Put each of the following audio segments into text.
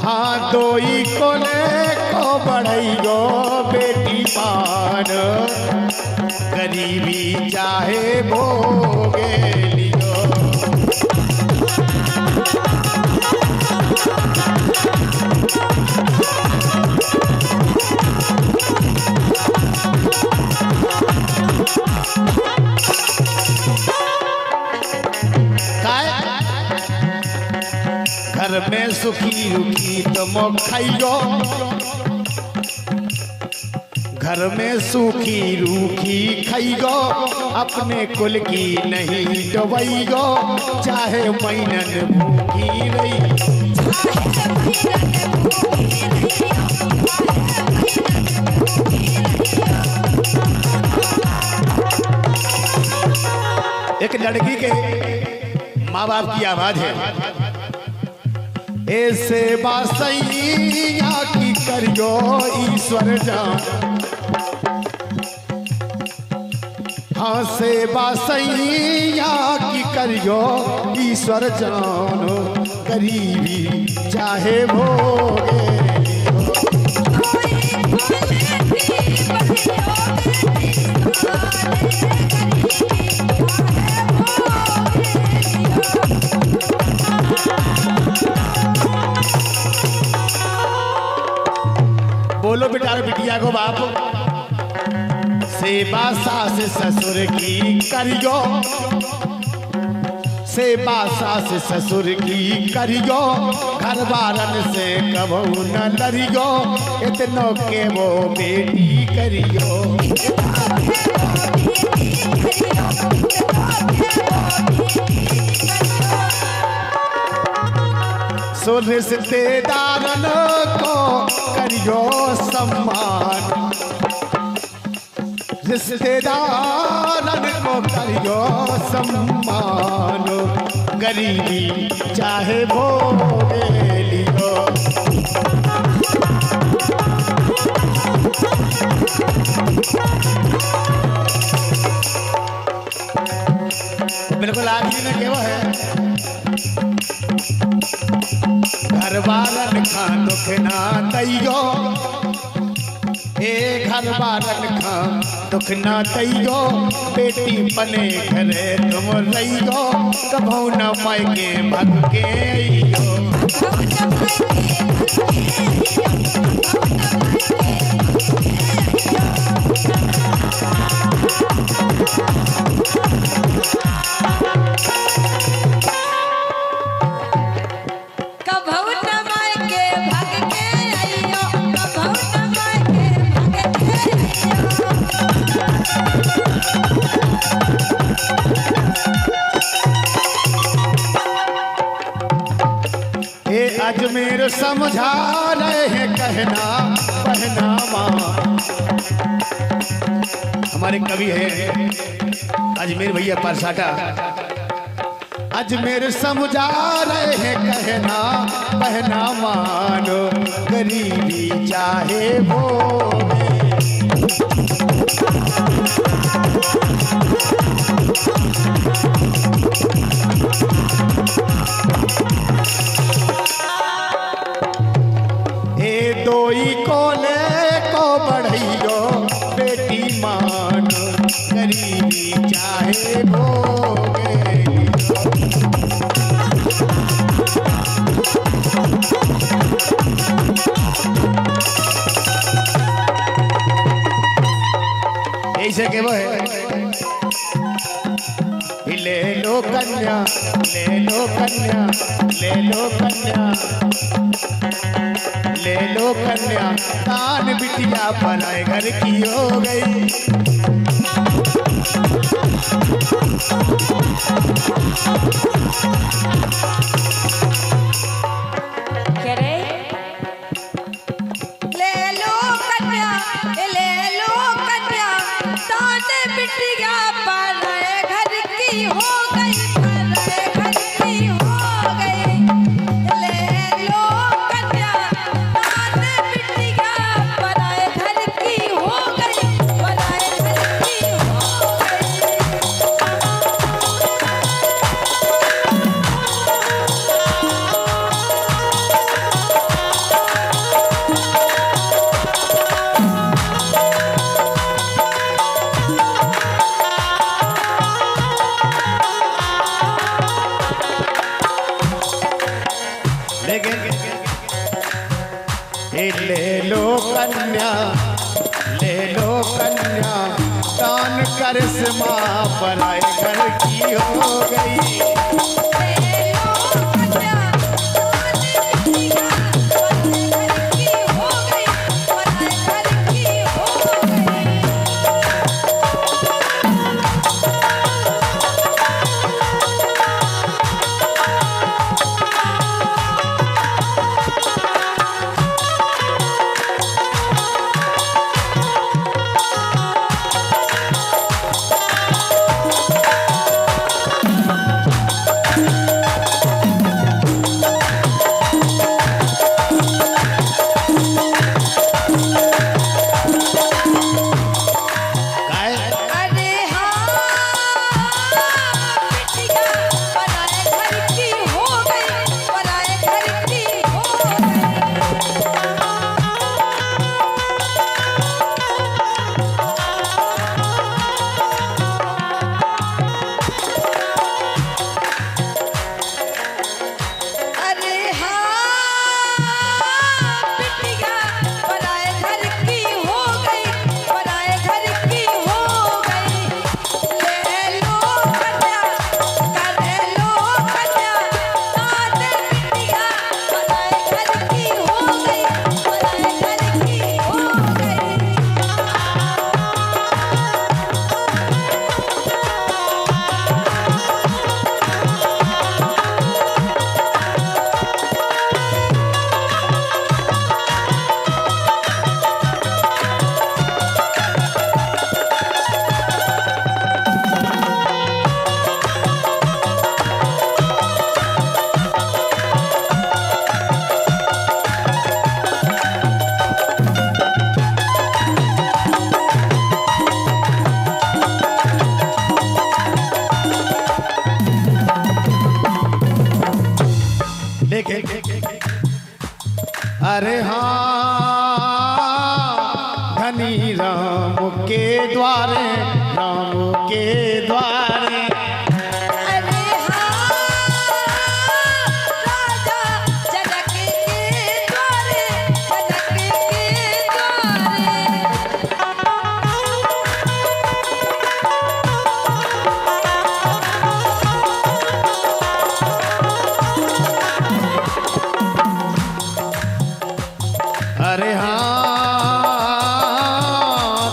हाँ दोई कोले को बढ़ई गो बेटी पान, गरीबी चाहे भोगे लियो। घर में सुखी रुखी तो मो खाइयो, घर में सूखी रूखी खाइयो, अपने कुल की नहीं डबैयो, चाहे मैनन भूखी रही। एक लड़की के माँ बाप की आवाज है, ऐसे बासैया की करियो ईश्वर जान। हाँ से बासैया की करियो ईश्वर जान, गरीबी चाहे भोगे। बोलो बेटा बिटिया को बाप, सेवा सास ससुर की करियो, सेवा सास ससुर की करियो, घर वारन से कबू न लड़ियो, इतनो के वो बेटी करियो। सो रिश्तेदारन को करियो सम्मान, रिश्तेदारन को करियो सम्मान, गरीबी चाहे भोगे लियो। बिल्कुल आखिरी में क्या है, घर वालन खा दुख ना दैयो, ए घर वालन खा दुख ना दैयो, बेटी बने घरे तुम रहियो, कभू न मायके भग के अइयो। अजमेर समझा रहे हैं कहना पहनावा, हमारे कवि हैं अजमेर भैया परसाटा, अजमेर समझा रहे हैं कहना पहनावा, गरीबी चाहे भोगे। दोई कोले को बढ़इयो बेटी मान, गरीबी चाहे भोगे। ऐसे के वो है, ले लो कन्या ले लो कन्या ले लो कन्या ले लो कन्या, तान बिटिया बनाए घर की हो गई। क्या रे? ले लो कन्या तान बिटिया बनाए घर की हो गई। कन्या, ले लो कन्या, दान करिश्मा पराए घर की हो गई। अरे हाँ धनी राम के द्वारे, राम के द्वारे। अरे हाँ राजा जनक के द्वारे, जनक के द्वारे। अरे हाँ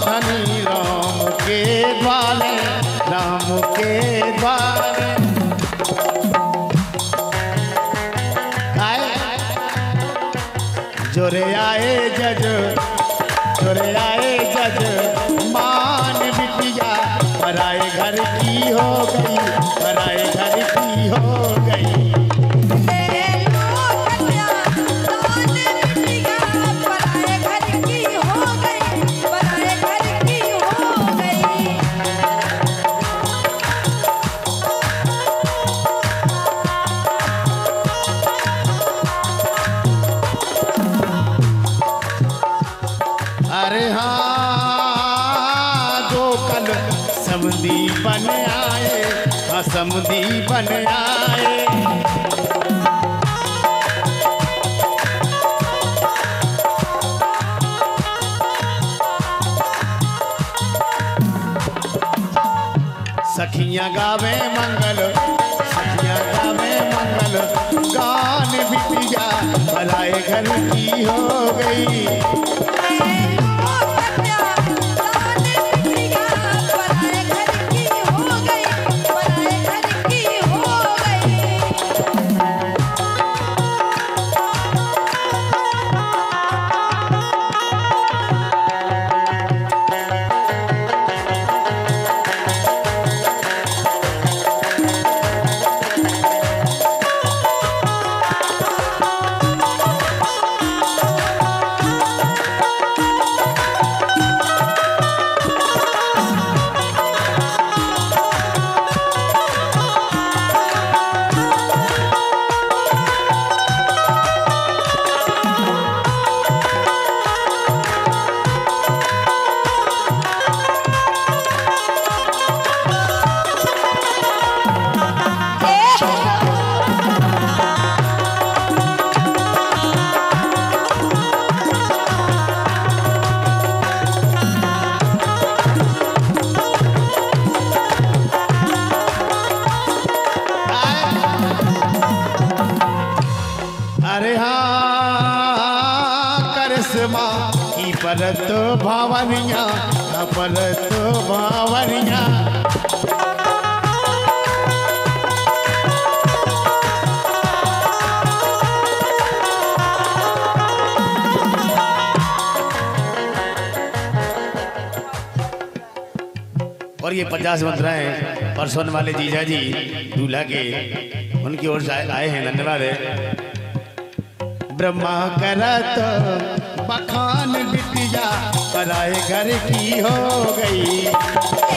धनी राम के द्वारे, राम के द्वारे। जोरे आए जज, जोरे आए जज, मान बिटिया पराए घर की हो गई, पराए घर की हो गई। अरे हाँ जो कल समधी बन आए, हाँ समधी बन आए। सखियां गावे मंगल, सखियां गावे मंगल गान बिटिया भलाए घर की हो गई। पर तो भावनिया, पर तो भावनिया। और ये 50 मंत्राएं परसों वाले जीजा जी दूल्हा के उनकी ओर से आए हैं, धन्यवाद है। ब्रह्मा करा तो बखान बिटिया पराए घर की हो गई।